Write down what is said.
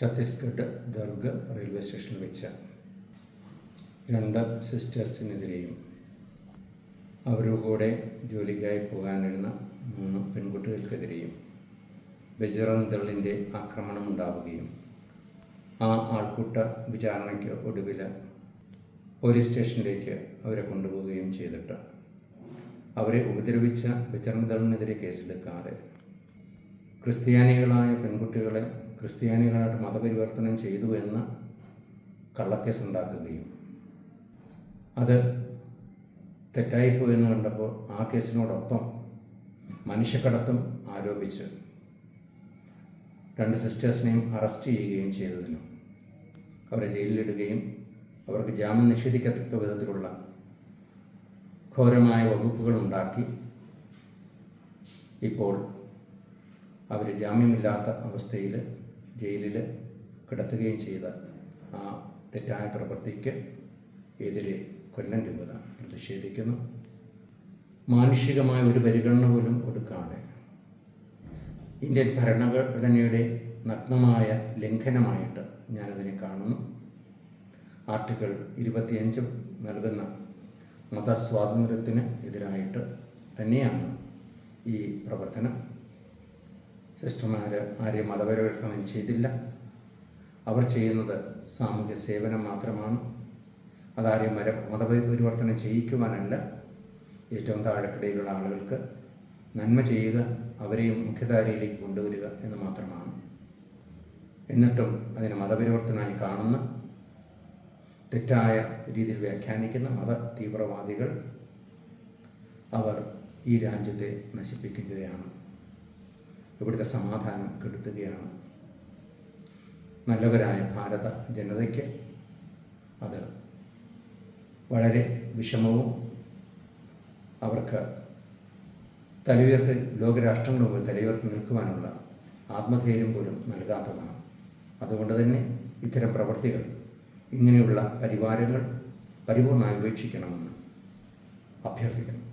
Chhattisgarh ദർഗ് railway സ്റ്റേഷനിൽ വെച്ച 2 സിസ്റ്റേഴ്സിനെതിരെയും അവരുടെ കൂടെ ജോലിക്കായി പോകാനിരുന്ന 3 പെൺകുട്ടികൾക്കെതിരെയും ബജ്റംഗ് ദളിൻ്റെ ആക്രമണം ഉണ്ടാവുകയും ആ ആൾക്കൂട്ട വിചാരണയ്ക്ക് ഒടുവിൽ പോലീസ് സ്റ്റേഷനിലേക്ക് അവരെ കൊണ്ടുപോവുകയും ചെയ്തിട്ട് അവരെ ഉപദ്രവിച്ച ബജ്റംഗ് ദളിനെതിരെ കേസെടുക്കാതെ ക്രിസ്ത്യാനികളായ പെൺകുട്ടികളെ ക്രിസ്ത്യാനികളായിട്ട് മതപരിവർത്തനം ചെയ്തു എന്ന കള്ളക്കേസ് ഉണ്ടാക്കുകയും അത് തെറ്റായിപ്പോയെന്ന് കണ്ടപ്പോൾ ആ കേസിനോടൊപ്പം മനുഷ്യക്കടത്തും ആരോപിച്ച് 2 സിസ്റ്റേഴ്സിനെയും അറസ്റ്റ് ചെയ്യുകയും ചെയ്തതിനും അവരെ ജയിലിലിടുകയും അവർക്ക് ജാമ്യം നിഷേധിക്കത്തക്ക വിധത്തിലുള്ള ഘോരമായ വകുപ്പുകളുണ്ടാക്കി ഇപ്പോൾ അവർ ജാമ്യമില്ലാത്ത അവസ്ഥയിൽ ജയിലിൽ കിടത്തുകയും ചെയ്ത ആ തെറ്റായ പ്രവൃത്തിക്ക് എതിരെ കൊല്ലം രൂപത പ്രതിഷേധിക്കുന്നു. മാനുഷികമായ ഒരു പരിഗണന പോലും കൊടുക്കാതെ ഇന്ത്യൻ ഭരണഘടനയുടെ നഗ്നമായ ലംഘനമായിട്ട് ഞാനതിനെ കാണുന്നു. ആർട്ടിക്കിൾ 25 നൽകുന്ന മതസ്വാതന്ത്ര്യത്തിന് എതിരായിട്ട് തന്നെയാണ് ഈ പ്രവർത്തനം. സിസ്റ്റർമാർ ആരെയും മതപരിവർത്തനം ചെയ്തില്ല. അവർ ചെയ്യുന്നത് സാമൂഹ്യ സേവനം മാത്രമാണ്. അതാരെയും മതപരിവർത്തനം ചെയ്യിക്കുവാനല്ല, ഏറ്റവും താഴെക്കിടയിലുള്ള ആളുകൾക്ക് നന്മ ചെയ്യുക, അവരെയും മുഖ്യധാരയിലേക്ക് കൊണ്ടുവരിക എന്ന് മാത്രമാണ്. എന്നിട്ടും അതിനെ മതപരിവർത്തനമായി കാണുന്ന, തെറ്റായ രീതിയിൽ വ്യാഖ്യാനിക്കുന്ന മത തീവ്രവാദികൾ അവർ ഈ രാജ്യത്തെ നശിപ്പിക്കുകയാണ്, ഇവിടുത്തെ സമാധാനം കെടുത്തുകയാണ്. നല്ലവരായ ഭാരത ജനതയ്ക്ക് അത് വളരെ വിഷമവും അവർക്ക് ലോകരാഷ്ട്രങ്ങൾ പോലും തലയുയർത്തി നിൽക്കുവാനുള്ള ആത്മധൈര്യം പോലും നൽകാത്തതാണ്. അതുകൊണ്ട് തന്നെ ഇത്തരം പ്രവൃത്തികൾ, ഇങ്ങനെയുള്ള പരിവാരങ്ങൾ പരിപൂർണ്ണമായി ഉപേക്ഷിക്കണമെന്ന് അഭ്യർത്ഥിക്കുന്നു.